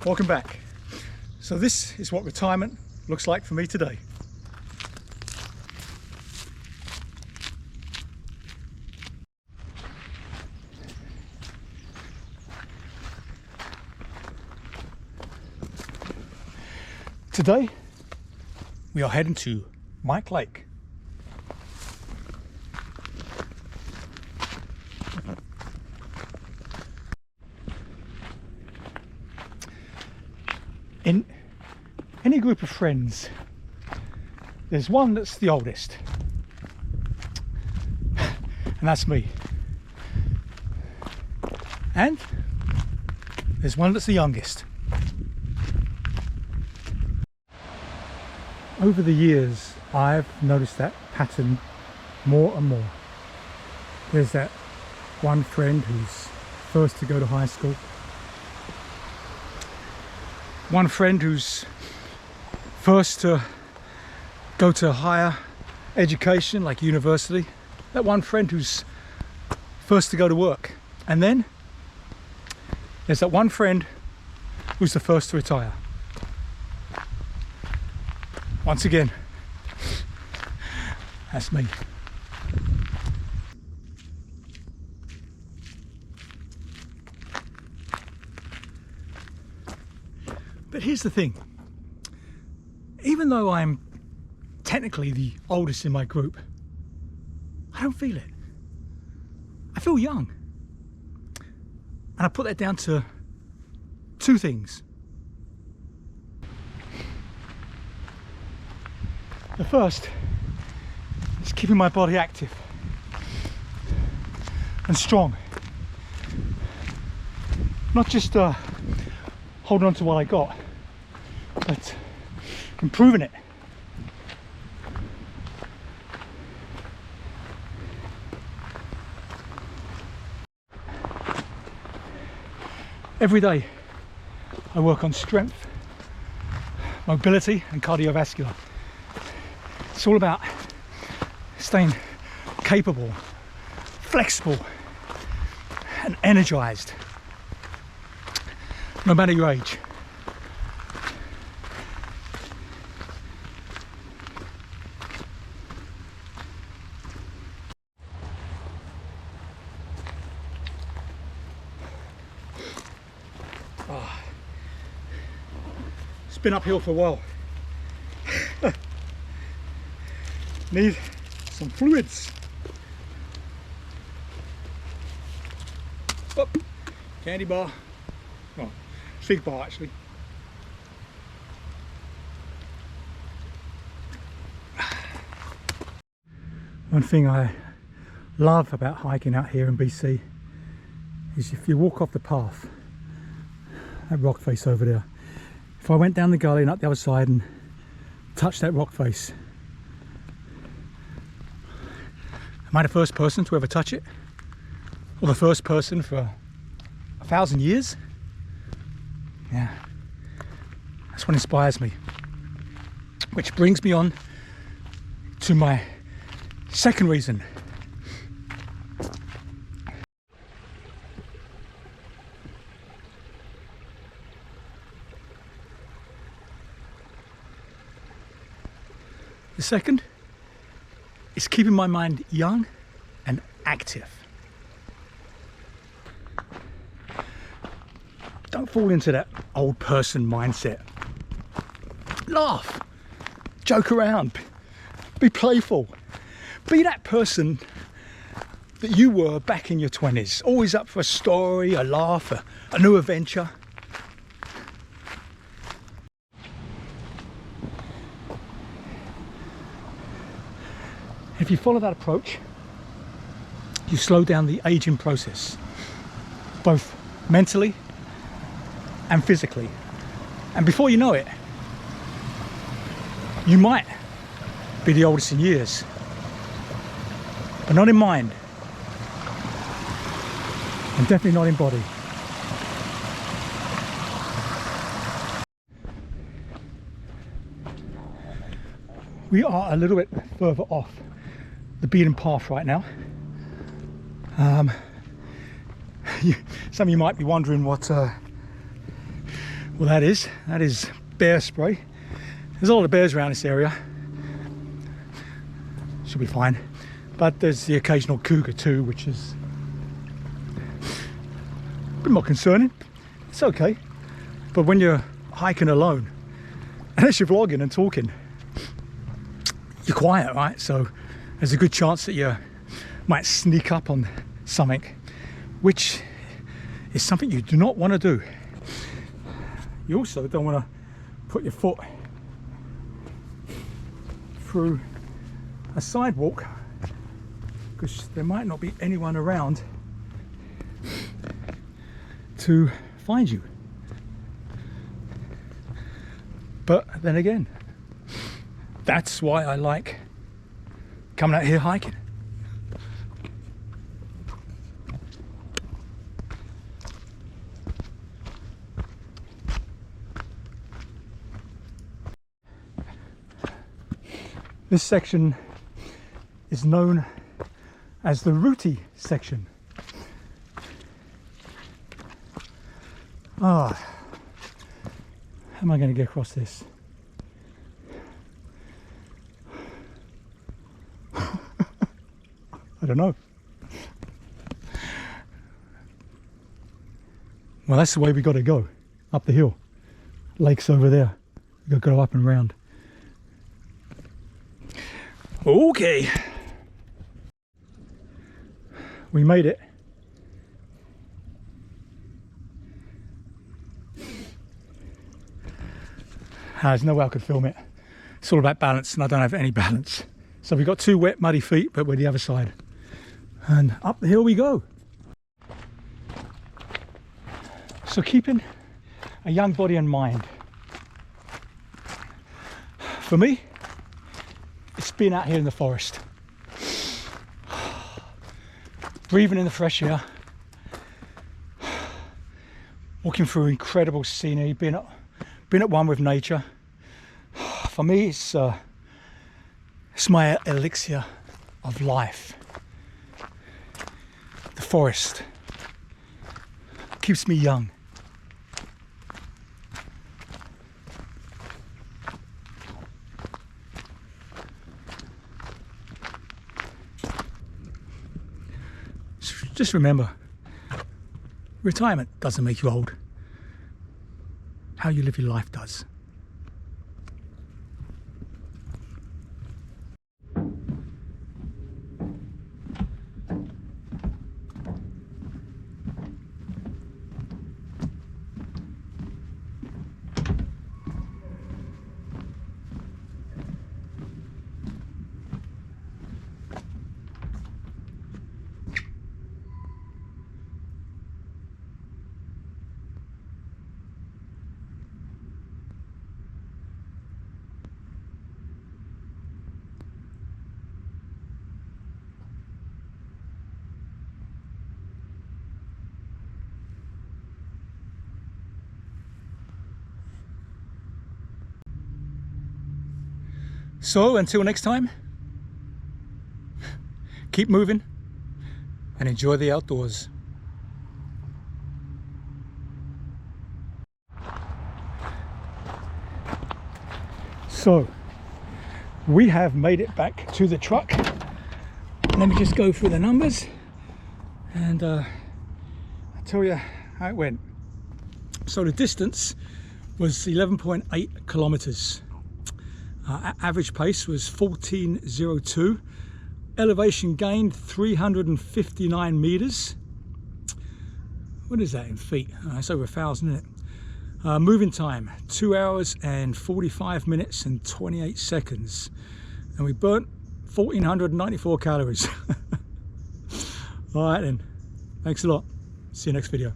Welcome back. So this is what retirement looks like for me today. Today we are heading to Mike Lake. In any group of friends, there's one that's the oldest, and that's me. And there's one that's the youngest. Over the years, I've noticed that pattern more and more. There's that one friend who's first to go to high school. One friend who's first to go to higher education, like university. That one friend who's first to go to work. And then there's that one friend who's the first to retire. Once again, that's me. But here's the thing, even though I'm technically the oldest in my group, I don't feel it. I feel young. And I put that down to two things. The first is keeping my body active and strong. Not just holding on to what I got, but improving it. Every day I work on strength, mobility and cardiovascular. It's all about staying capable, flexible and energized, no matter your age. It's been uphill for a while. Need some fluids. Oh, candy bar. Oh, fig bar actually. One thing I love about hiking out here in BC is if you walk off the path, that rock face over there, if I went down the gully and up the other side and touched that rock face, am I the first person to ever touch it? Or the first person for 1,000 years? Yeah, that's what inspires me. Which brings me on to my second reason. The second is keeping my mind young and active. Don't fall into that old person mindset. Laugh, joke around, be playful. Be that person that you were back in your 20s, always up for a story, a laugh, a new adventure. If you follow that approach, you slow down the aging process, both mentally and physically. And before you know it, you might be the oldest in years, but not in mind, and definitely not in body. We are a little bit further off the beaten path right now. Some of you might be wondering what Well, that is bear spray. There's a lot of bears around this area. Should be fine. But there's the occasional cougar too, which is a bit more concerning. It's okay. But when you're hiking alone, unless you're vlogging and talking, you're quiet, right? So there's a good chance that you might sneak up on something, which is something you do not want to do. You also don't want to put your foot through a sidewalk because there might not be anyone around to find you. But then again, that's why I like coming out here hiking. This section is known as the rooty section. How am I going to get across this? I don't know. Well, that's the way we got to go, up the hill. Lake's over there. We got to go up and round. Okay. We made it. There's no way I could film it. It's all about balance, and I don't have any balance. So we've got two wet, muddy feet, but we're the other side. And up the hill we go. So keeping a young body in mind. For me, it's being out here in the forest. Breathing in the fresh air. Walking through incredible scenery, being at one with nature. For me, it's my elixir of life. The forest keeps me young. Just remember, retirement doesn't make you old. How you live your life does. So until next time, keep moving and enjoy the outdoors. So we have made it back to the truck. Let me just go through the numbers and I'll tell you how it went. So the distance was 11.8 kilometers. Average pace was 14:02. Elevation gained 359 meters. What is that in feet? It's over 1,000, isn't it? Moving time 2 hours and 45 minutes and 28 seconds, and we burnt 1,494 calories. All right then, thanks a lot. See you next video.